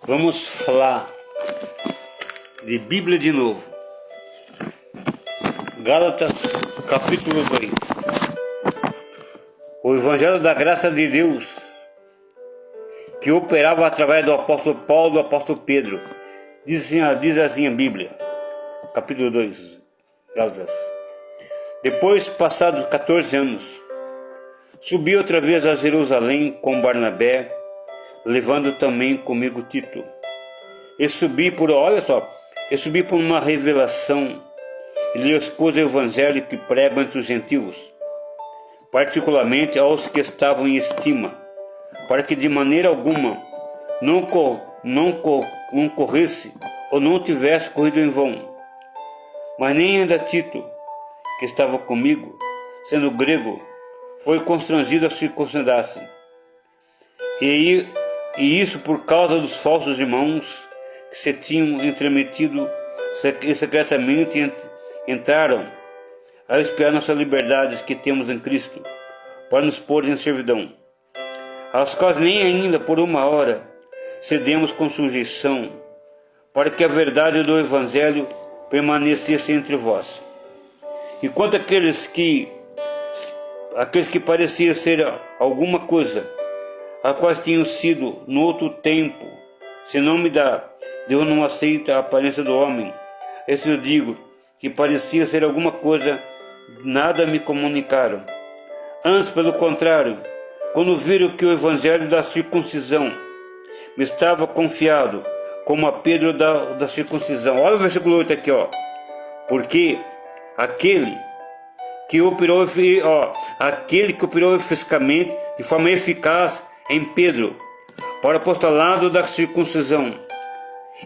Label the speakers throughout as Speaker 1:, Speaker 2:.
Speaker 1: Vamos falar de Bíblia de novo. Gálatas capítulo 2. O Evangelho da graça de Deus que operava através do apóstolo Paulo e do apóstolo Pedro. Diz assim a Bíblia, capítulo 2, Gálatas. Depois, passados 14 anos, subi outra vez a Jerusalém com Barnabé, levando também comigo Tito. Eu subi por uma revelação e lhe expus o evangelho que prego entre os gentios, particularmente aos que estavam em estima, para que de maneira alguma não corresse ou não tivesse corrido em vão. Mas nem ainda Tito, que estava comigo, sendo grego, foi constrangido a circuncidar-se. E isso por causa dos falsos irmãos que se tinham entremetido e secretamente entraram a espiar nossas liberdades que temos em Cristo, para nos pôr em servidão, aos quais nem ainda por uma hora cedemos com sujeição, para que a verdade do Evangelho permanecesse entre vós. E quanto àqueles que pareciam ser alguma coisa, a quais tinham sido no outro tempo, se não me dá, Deus não aceita a aparência do homem. Esse eu digo, que parecia ser alguma coisa, nada me comunicaram. Antes, pelo contrário, quando viram que o evangelho da circuncisão me estava confiado, como a Pedro da circuncisão. Olha o versículo 8 aqui, ó. Porque aquele que operou fisicamente, de forma eficaz, em Pedro, para o apostolado da circuncisão,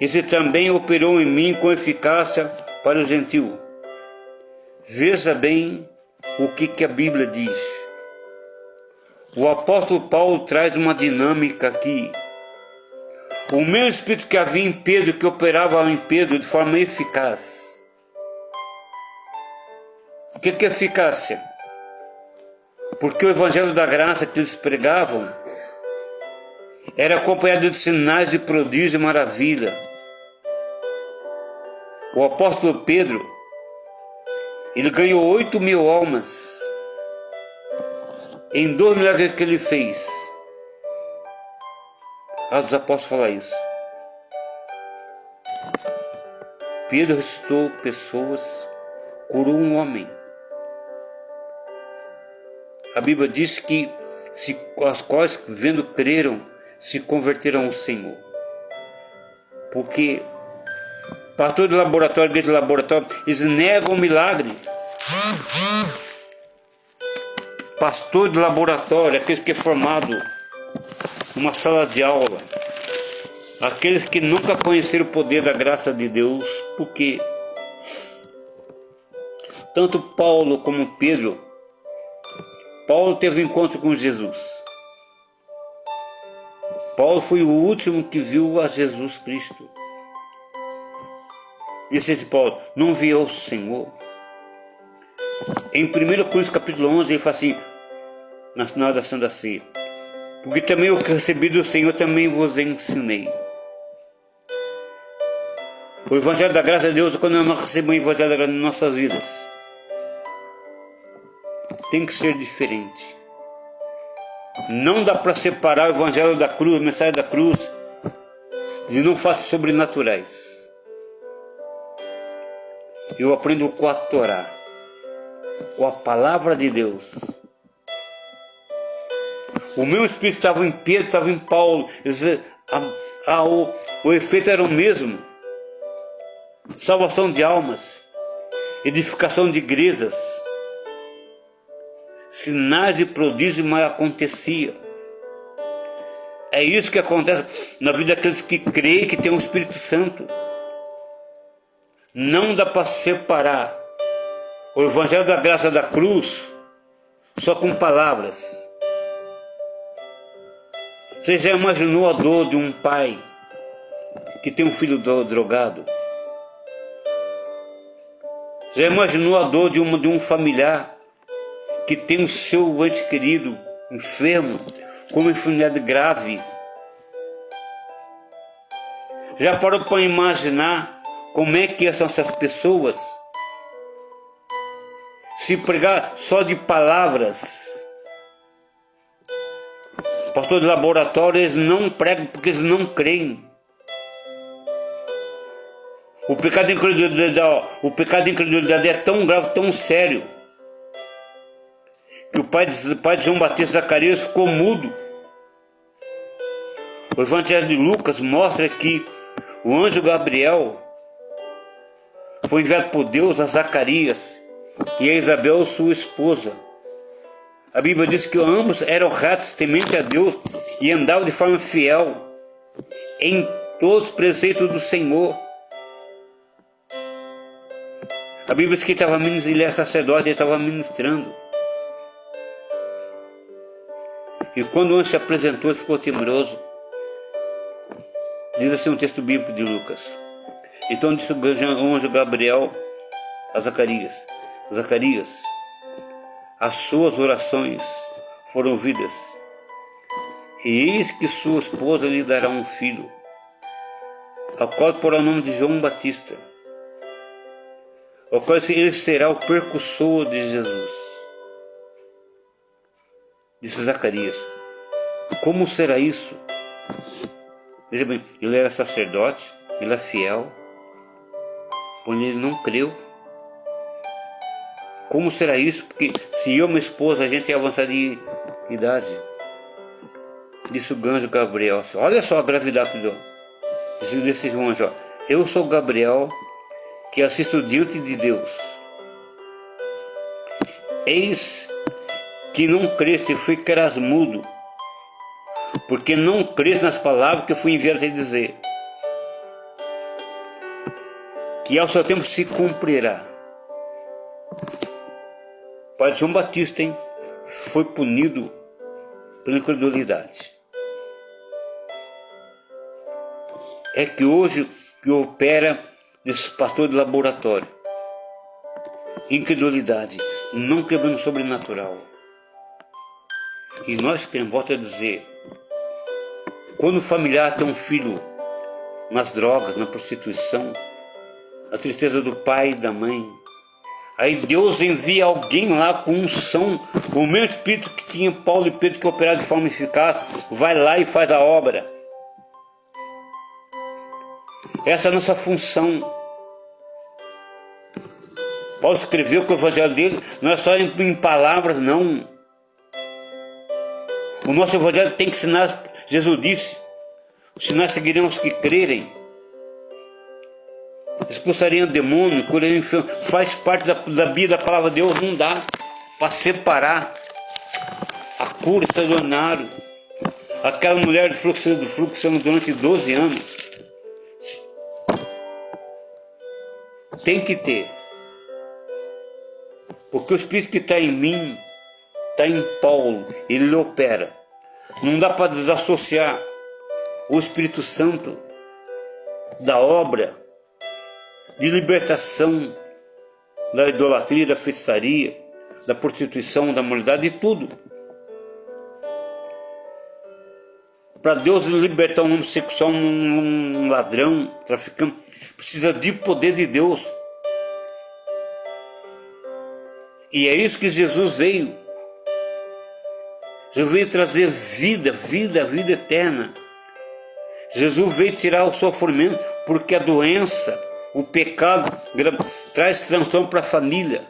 Speaker 1: esse também operou em mim com eficácia para o gentio. Veja bem o que a Bíblia diz. O apóstolo Paulo traz uma dinâmica aqui. O mesmo Espírito que havia em Pedro, que operava em Pedro de forma eficaz. O que é eficácia? Porque o Evangelho da graça que eles pregavam era acompanhado de sinais de prodígio e maravilha. O apóstolo Pedro, ele ganhou 8.000 almas em 2 milagres que ele fez. Atos dos Apóstolos fala isso. Pedro ressuscitou pessoas, curou um homem. A Bíblia diz que as quais, vendo, creram, se converteram ao Senhor. Porque pastor de laboratório, igreja de laboratório, eles negam o milagre. Pastor de laboratório, aqueles que é formado numa sala de aula, aqueles que nunca conheceram o poder da graça de Deus, porque tanto Paulo como Pedro, Paulo teve um encontro com Jesus. Paulo foi o último que viu a Jesus Cristo. Disse Paulo, não viu o Senhor? Em 1 Coríntios capítulo 11, ele fala assim, na sinal da Santa Ceia, porque também o que recebi do Senhor também vos ensinei. O Evangelho da graça de Deus, quando nós recebemos o Evangelho da graça nas nossas vidas, tem que ser diferente. Não dá para separar o Evangelho da cruz, a mensagem da cruz, de não fatos sobrenaturais. Eu aprendo com a Torá, com a palavra de Deus. O meu espírito estava em Pedro, estava em Paulo. O efeito era o mesmo. Salvação de almas, edificação de igrejas, sinais e prodígios, mas acontecia. É isso que acontece na vida daqueles que creem que tem o Espírito Santo. Não dá para separar o Evangelho da graça da cruz só com palavras. Você já imaginou a dor de um pai que tem um filho drogado? Já imaginou a dor de um familiar que tem o seu ente querido enfermo, com uma enfermidade grave? Já parou para imaginar como é que são essas pessoas? Se pregar só de palavras, pastor de laboratório, eles não pregam porque eles não creem. O pecado de incredulidade é tão grave, tão sério, que o pai de João Batista, Zacarias, ficou mudo. O Evangelho de Lucas mostra que o anjo Gabriel foi enviado por Deus a Zacarias e a Isabel, sua esposa. A Bíblia diz que ambos eram retos, tementes a Deus e andavam de forma fiel em todos os preceitos do Senhor. A Bíblia diz que ele é sacerdote, ele estava ministrando. E quando o anjo se apresentou, ele ficou temeroso. Diz assim um texto bíblico de Lucas. Então disse o anjo Gabriel a Zacarias: Zacarias, as suas orações foram ouvidas, e eis que sua esposa lhe dará um filho, ao qual porá o nome de João Batista, ao qual ele será o precursor de Jesus. Disse Zacarias: como será isso? Veja bem, ele era sacerdote, ele é fiel, porém ele não creu. Como será isso? Porque se eu e minha esposa, a gente é avançada de idade. Disse o anjo Gabriel: olha só a gravidade desse anjo. Eu sou Gabriel, que assisto diante de Deus. Eis que não creste, fui mudo, porque não creste nas palavras que eu fui enviado a te dizer, que ao seu tempo se cumprirá. O pai de João Batista, foi punido pela incredulidade. É que hoje que opera nesse pastor de laboratório, incredulidade, não quebrando o sobrenatural. E nós queremos, volto a dizer, quando o familiar tem um filho nas drogas, na prostituição, a tristeza do pai e da mãe, aí Deus envia alguém lá com unção, o mesmo espírito que tinha Paulo e Pedro, que operaram de forma eficaz, vai lá e faz a obra. Essa é a nossa função. Paulo escreveu que o evangelho dele não é só em palavras, não. O nosso evangelho tem que ensinar. Jesus disse: os sinais seguirão os que crerem. Expulsariam demônio, curariam enfermo. Faz parte da Bíblia, da palavra de Deus. Não dá para separar a cura extraordinária. Aquela mulher do fluxo durante 12 anos. Tem que ter. Porque o Espírito que está em mim, está em Paulo, ele opera. Não dá para desassociar o Espírito Santo da obra de libertação da idolatria, da feitiçaria, da prostituição, da moralidade, de tudo. Para Deus libertar um homossexual, um ladrão, traficante, precisa de poder de Deus. E é isso que Jesus veio. Jesus veio trazer vida eterna. Jesus veio tirar o sofrimento, porque a doença, o pecado, traz transtorno para a família.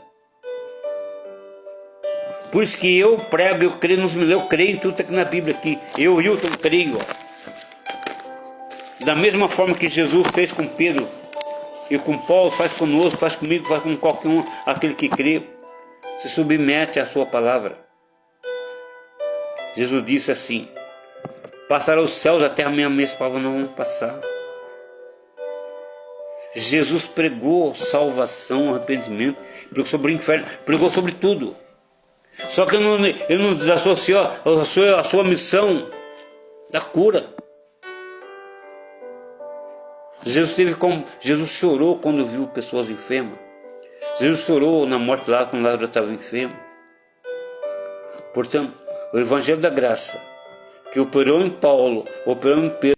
Speaker 1: Por isso que eu prego, eu creio em tudo aqui na Bíblia aqui. Eu, Hilton, creio. Da mesma forma que Jesus fez com Pedro e com Paulo, faz conosco, faz comigo, faz com qualquer um, aquele que crê, se submete à sua palavra. Jesus disse assim: passará os céus, a terra, minha mesa, para não vão passar. Jesus pregou salvação, arrependimento, pregou sobre o inferno, pregou sobre tudo. Só que ele não desassociou a sua missão da cura. Jesus chorou quando viu pessoas enfermas. Jesus chorou na morte lá quando Lázaro estava enfermo. Portanto, o Evangelho da Graça, que operou em Paulo, operou em Pedro,